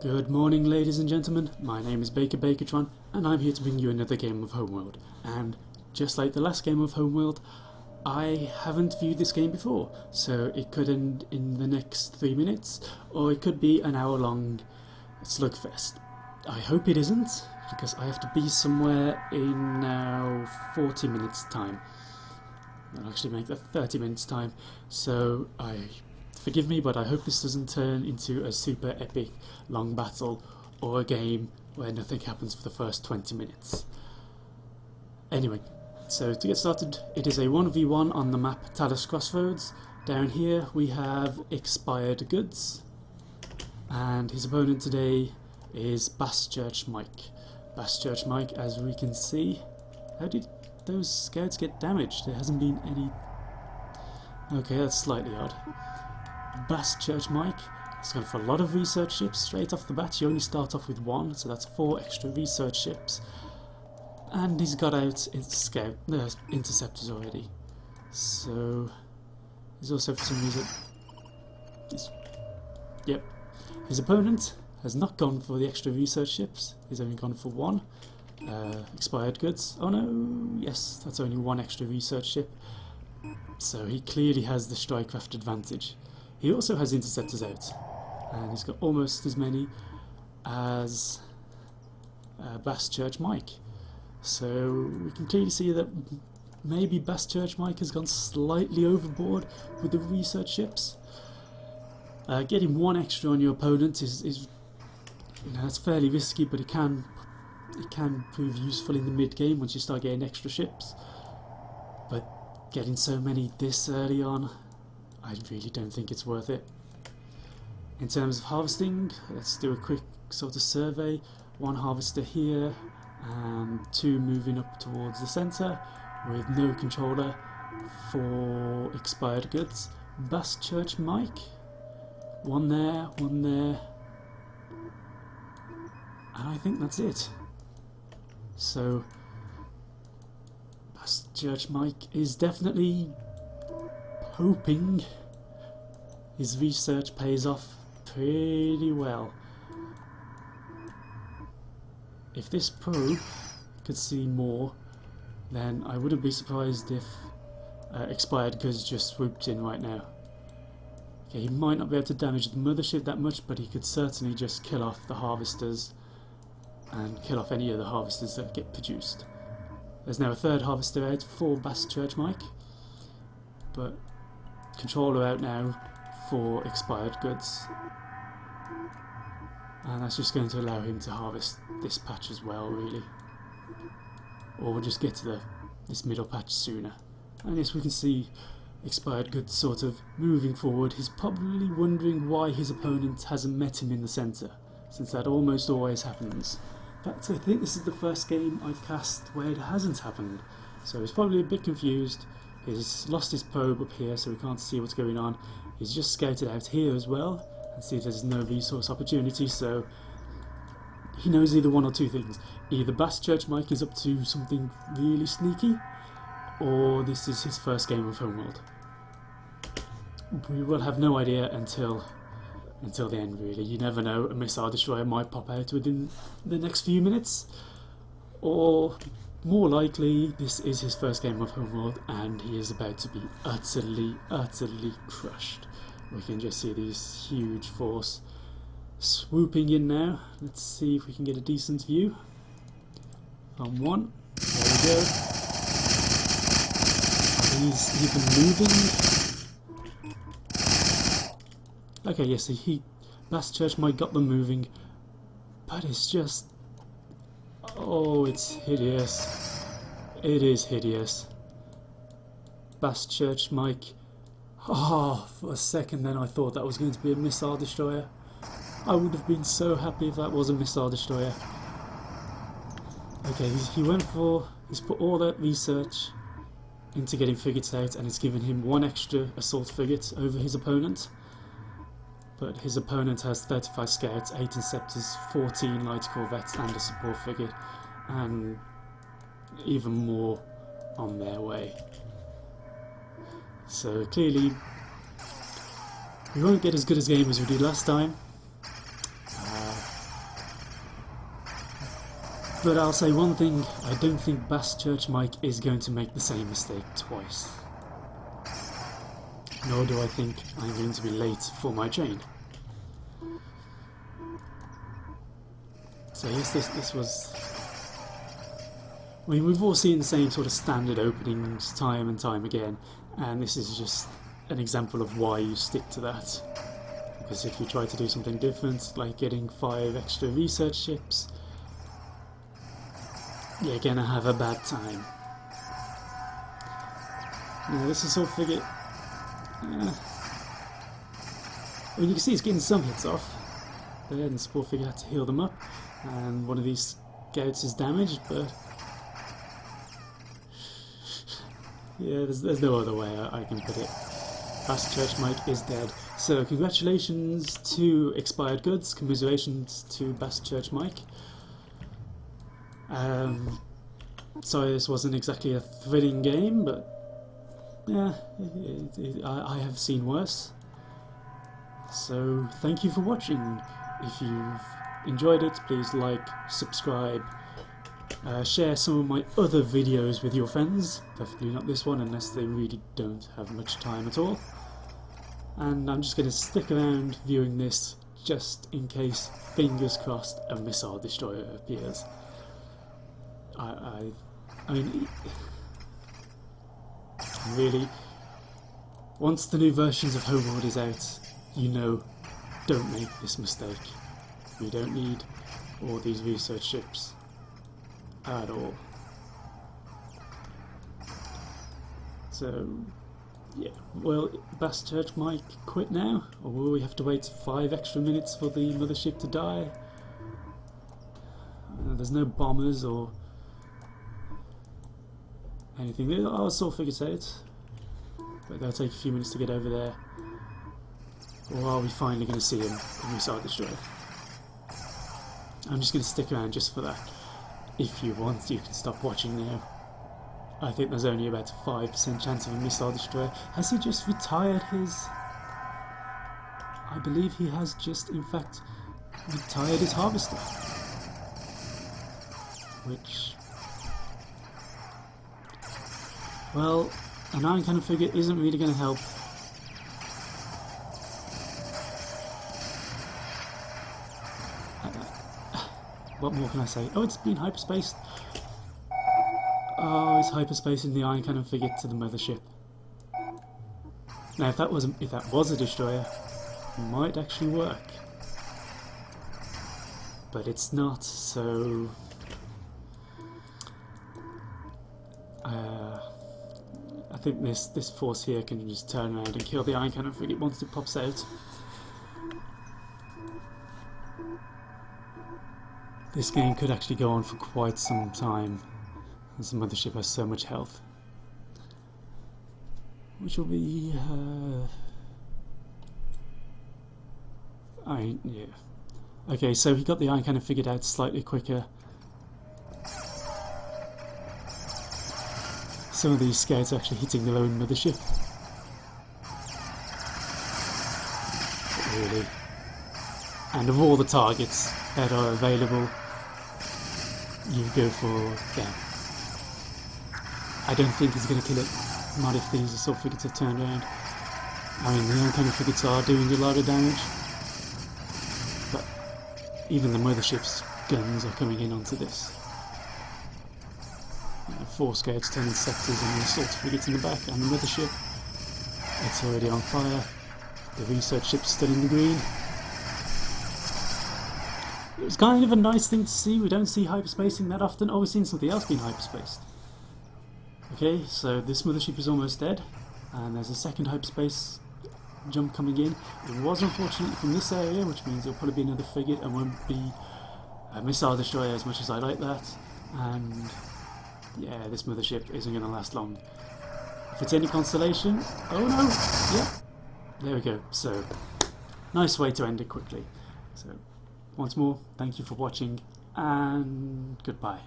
Good morning, ladies and gentlemen. My name is Baschurch, and I'm here to bring you another game of Homeworld. And just like the last game of Homeworld, I haven't viewed this game before, so it could end in the next 3 minutes, or it could be an hour-long slugfest. I hope it isn't, because I have to be somewhere in now 40 minutes time. I'll actually make that 30 minutes time, so forgive me, but I hope this doesn't turn into a super epic long battle or a game where nothing happens for the first 20 minutes. Anyway, so to get started, it is a 1v1 on the map Talus Crossroads. Down here we have Expired Goods, and his opponent today is Baschurch Mike. Baschurch Mike, as we can see, how did those scouts get damaged? There hasn't been any... Okay, that's slightly odd. Baschurch Mike has gone for a lot of research ships straight off the bat. You only start off with one, so that's 4 extra research ships. And he's got out interceptors already. So he's also, for some reason, yep. His opponent has not gone for the extra research ships. He's only gone for one. Expired Goods. Oh no, yes, that's only 1 extra research ship. So he clearly has the strikecraft advantage. He also has interceptors out, and he's got almost as many as Baschurch Mike. So we can clearly see that maybe Baschurch Mike has gone slightly overboard with the research ships. Getting 1 extra on your opponent is you know, that's fairly risky, but it can prove useful in the mid game once you start getting extra ships. But getting so many this early on, I really don't think it's worth it. In terms of harvesting, let's do a quick sort of survey. 1 harvester here, and 2 moving up towards the centre, with no controller for Expired Goods. Baschurch Mike, 1 there, 1 there, and I think that's it. So Baschurch Mike is definitely hoping his research pays off pretty well. If this probe could see more, then I wouldn't be surprised if Expired Goods just swooped in right now. Okay, he might not be able to damage the mothership that much, but he could certainly just kill off the harvesters and kill off any of the harvesters that get produced. There's now a 3rd harvester out for Baschurch Mike, but controller out now for Expired Goods, and that's just going to allow him to harvest this patch as well, really, or we'll just get to this middle patch sooner. And yes, we can see Expired Goods sort of moving forward. He's probably wondering why his opponent hasn't met him in the centre, since that almost always happens. In fact, I think this is the first game I've cast where it hasn't happened, so he's probably a bit confused. He's lost his probe up here, so we can't see what's going on. He's just scouted out here as well, and see if there's no resource opportunity, so he knows either one or 2 things. Either Baschurch Mike is up to something really sneaky, or this is his first game of Homeworld. We will have no idea until the end, really. You never know, a missile destroyer might pop out within the next few minutes, or more likely, this is his first game of Homeworld and he is about to be utterly crushed. We can just see this huge force swooping in now. Let's see if we can get a decent view. On 1, there we go. He's even moving. Okay, yes, Baschurch might got them moving, but it's just... oh, it's hideous. It is hideous. Baschurch Mike. Oh, for a second then I thought that was going to be a missile destroyer. I would have been so happy if that was a missile destroyer. Okay, he's put all that research into getting frigates out, and it's given him 1 extra assault frigate over his opponent. But his opponent has 35 scouts, 8 interceptors, 14 light corvettes and a support frigate, and even more on their way. So clearly we won't get as good a game as we did last time. But I'll say one thing, I don't think Baschurch Mike is going to make the same mistake twice. Nor do I think I'm going to be late for my train. So yes, this was... I mean, we've all seen the same sort of standard openings time and time again, and this is just an example of why you stick to that. Because if you try to do something different, like getting 5 extra research ships, you're gonna have a bad time. Now this is sort of figure... I mean, you can see it's getting some hits off there, and the support figure had to heal them up, and one of these scouts is damaged, but yeah, there's no other way I can put it. Baschurch Mike is dead. So congratulations to Expired Goods, commiserations to Baschurch Mike. Sorry this wasn't exactly a thrilling game, but yeah, I have seen worse. So thank you for watching. If you've enjoyed it, please like, subscribe, share some of my other videos with your friends, preferably not this one unless they really don't have much time at all. And I'm just going to stick around viewing this just in case, fingers crossed, a missile destroyer appears. I mean, really, once the new versions of Homeworld is out, you know, don't make this mistake. We don't need all these research ships at all. So, yeah, well, Baschurch Mike quit now, or will we have to wait 5 extra minutes for the mothership to die? There's no bombers or anything. I'll sort of figure it out, but that'll take a few minutes to get over there. Or are we finally going to see him when we start destroyer? I'm just going to stick around just for that. If you want, you can stop watching now. I think there's only about a 5% chance of a missile destroyer. Has he just retired his... I believe he has just, in fact, retired his harvester. Which... well, an iron cannon figure isn't really going to help. What more can I say? Oh, it's been hyperspaced. Oh, it's hyperspacing the iron cannon figure to the mothership. Now, if that was a destroyer, it might actually work, but it's not. So, I think this force here can just turn around and kill the iron cannon frigate once it pops out. This game could actually go on for quite some time, as the mothership has so much health. Which will be... yeah. Okay, so he got the iron cannon figured out slightly quicker. Some of these scouts are actually hitting their own mothership. But really. And of all the targets that are available, you go for them. I don't think he's going to kill it, not if these assault frigates have turned around. I mean, the oncoming frigates are doing a lot of damage, but even the mothership's guns are coming in onto this. 4 scouts turning sectors and the assault frigates in the back, and the mothership, it's already on fire. The research ship's still in the green. It was kind of a nice thing to see. We don't see hyperspacing that often. Oh, we've seen something else being hyperspaced. Okay, so this mothership is almost dead, and there's a second hyperspace jump coming in. It was unfortunately from this area, which means it'll probably be another frigate and won't be a missile destroyer as much as I like that. And yeah, this mothership isn't going to last long. If it's any consolation... oh no! Yep, there we go. So, nice way to end it quickly. So, once more, thank you for watching, and goodbye.